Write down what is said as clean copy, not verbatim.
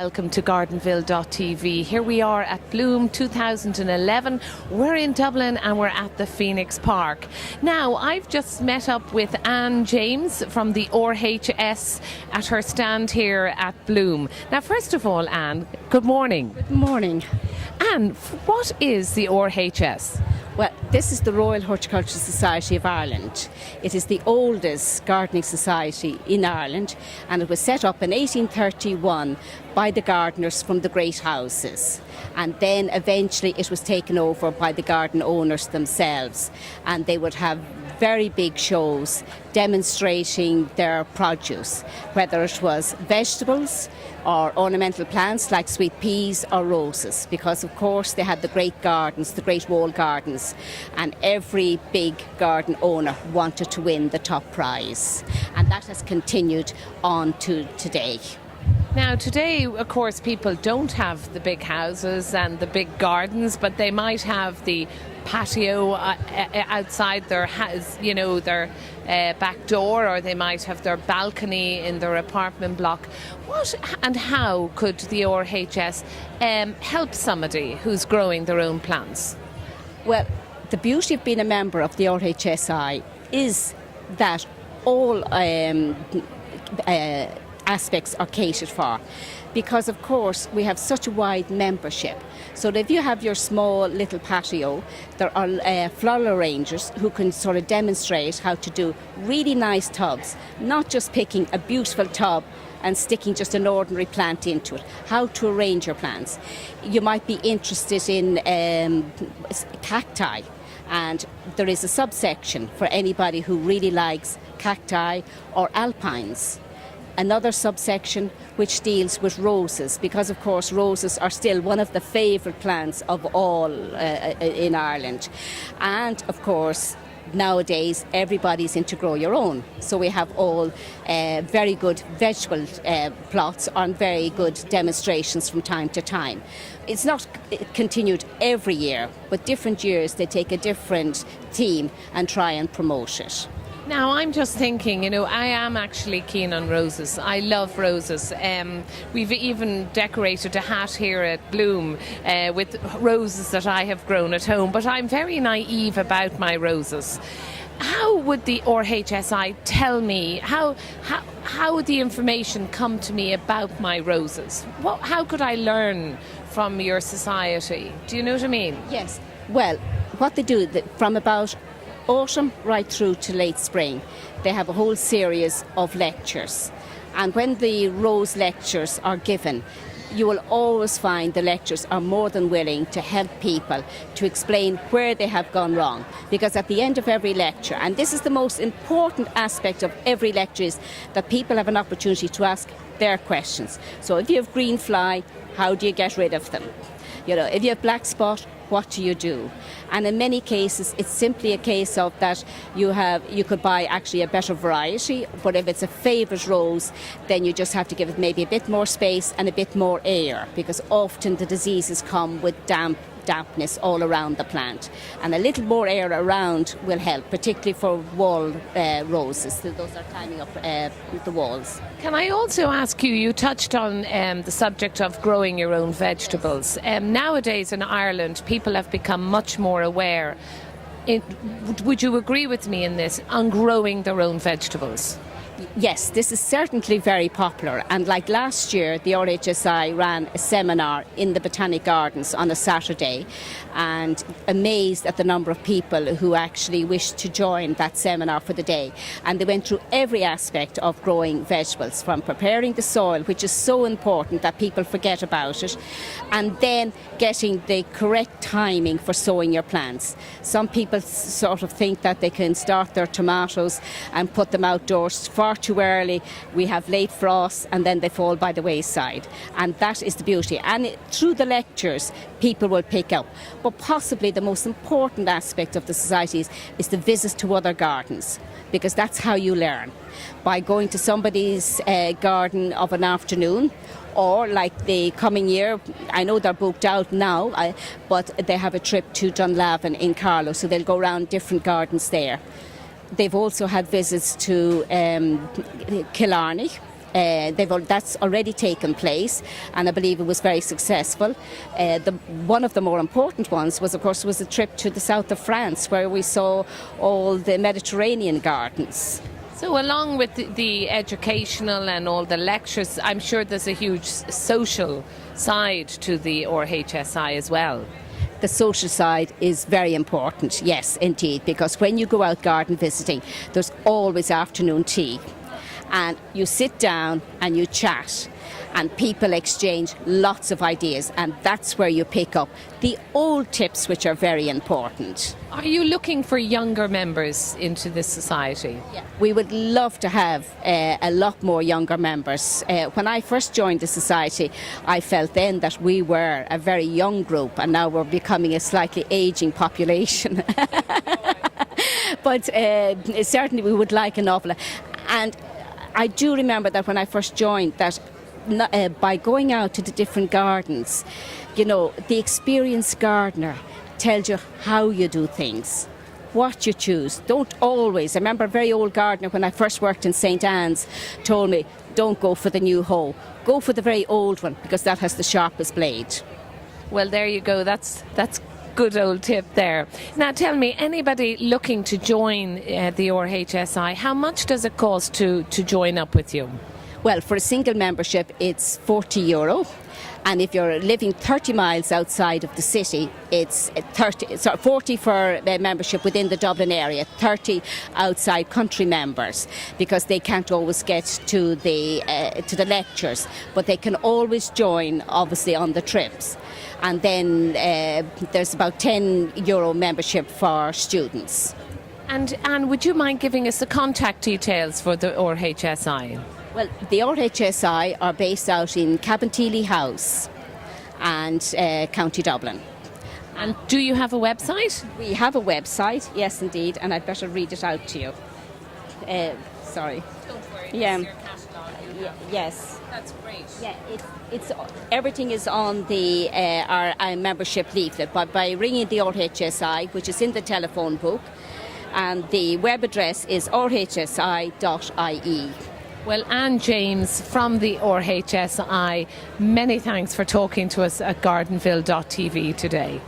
Welcome to Gardenville.tv. Here we are at Bloom 2011. We're in Dublin and we're at the Phoenix Park. Now, I've just met up with Anne James from the RHS at her stand here at Bloom. Now, first of all, Anne, good morning. Good morning. Anne, what is the RHS? Well, this is the Royal Horticultural Society of Ireland. It is the oldest gardening society in Ireland, and it was set up in 1831 by the gardeners from the great houses. And then eventually it was taken over by the garden owners themselves, and they would have very big shows demonstrating their produce, whether it was vegetables or ornamental plants like sweet peas or roses, because of course they had the great gardens, the great wall gardens, and every big garden owner wanted to win the top prize, and that has continued on to today. Now, today, of course, people don't have the big houses and the big gardens, but they might have the patio outside their house, their back door, or they might have their balcony in their apartment block. What and how could the RHS help somebody who's growing their own plants? Well, the beauty of being a member of the RHSI is that all aspects are catered for, because of course we have such a wide membership. So that if you have your small little patio, there are floral arrangers who can sort of demonstrate how to do really nice tubs, not just picking a beautiful tub and sticking just an ordinary plant into it, how to arrange your plants. You might be interested in cacti, and there is a subsection for anybody who really likes cacti or alpines. Another subsection which deals with roses, because of course roses are still one of the favourite plants of all in Ireland. And of course nowadays everybody's into grow your own, so we have all very good vegetable plots on very good demonstrations from time to time. It's not continued every year, but different years they take a different theme and try and promote it. Now, I'm just thinking, I am actually keen on roses. I love roses. We've even decorated a hat here at Bloom with roses that I have grown at home, but I'm very naive about my roses. How would the RHSI tell me, how would the information come to me about my roses? How could I learn from your society? Do you know what I mean? Yes. Well, what they do, from about autumn right through to late spring, they have a whole series of lectures, and when the rose lectures are given, you will always find the lecturers are more than willing to help people to explain where they have gone wrong, because at the end of every lecture, and this is the most important aspect of every lecture, is that people have an opportunity to ask their questions. So if you have green fly, how do you get rid of them? If you have black spot, what do you do? And in many cases it's simply a case of that you could buy actually a better variety, but if it's a favourite rose, then you just have to give it maybe a bit more space and a bit more air, because often the diseases come with dampness all around the plant, and a little more air around will help, particularly for wall roses. Those are climbing up the walls. Can I also ask you touched on the subject of growing your own vegetables. Nowadays in Ireland, people have become much more aware, would you agree with me in this, on growing their own vegetables? Yes, this is certainly very popular, and like last year the RHSI ran a seminar in the Botanic Gardens on a Saturday, and amazed at the number of people who actually wished to join that seminar for the day. And they went through every aspect of growing vegetables, from preparing the soil, which is so important that people forget about it, and then getting the correct timing for sowing your plants. Some people sort of think that they can start their tomatoes and put them outdoors far too early. We have late frosts and then they fall by the wayside, and that is the beauty. And through the lectures people will pick up. But possibly the most important aspect of the societies is the visit to other gardens, because that's how you learn, by going to somebody's garden of an afternoon, or like the coming year, I know they're booked out now, but they have a trip to Dunlavin in Carlow, so they'll go around different gardens there. They've also had visits to Killarney, That's already taken place, and I believe it was very successful. One of the more important ones was, of course, a trip to the south of France, where we saw all the Mediterranean gardens. So along with the educational and all the lectures, I'm sure there's a huge social side to the RHSI as well. The social side is very important, yes, indeed, because when you go out garden visiting, there's always afternoon tea. And you sit down and you chat, and people exchange lots of ideas, and that's where you pick up the old tips, which are very important. Are you looking for younger members into this society? Yeah. We would love to have a lot more younger members. When I first joined the society, I felt then that we were a very young group, and now we're becoming a slightly ageing population. But certainly we would like an awful lot. And I do remember that when I first joined, that by going out to the different gardens, the experienced gardener tells you how you do things, what you choose. Don't always. I remember a very old gardener when I first worked in St. Anne's told me, don't go for the new hoe, go for the very old one, because that has the sharpest blade. Well, there you go. That's good old tip there. Now tell me, anybody looking to join the RHSI, how much does it cost to join up with you? Well, for a single membership, it's €40. And if you're living 30 miles outside of the city, it's 40 for membership within the Dublin area, 30 outside country members, because they can't always get to the lectures, but they can always join, obviously, on the trips. And then there's about €10 membership for students. And would you mind giving us the contact details for the RHSI? Well, the RHSI are based out in Cabinteely House and County Dublin. And do you have a website? We have a website, yes indeed, and I'd better read it out to you. Sorry. Don't worry, Yeah. your catalogue. Yes. That's great. Yeah, it's everything is on the our membership leaflet, but by ringing the RHSI, which is in the telephone book, and the web address is rhsi.ie. Well, Anne James from the RHSI, many thanks for talking to us at gardenville.tv today.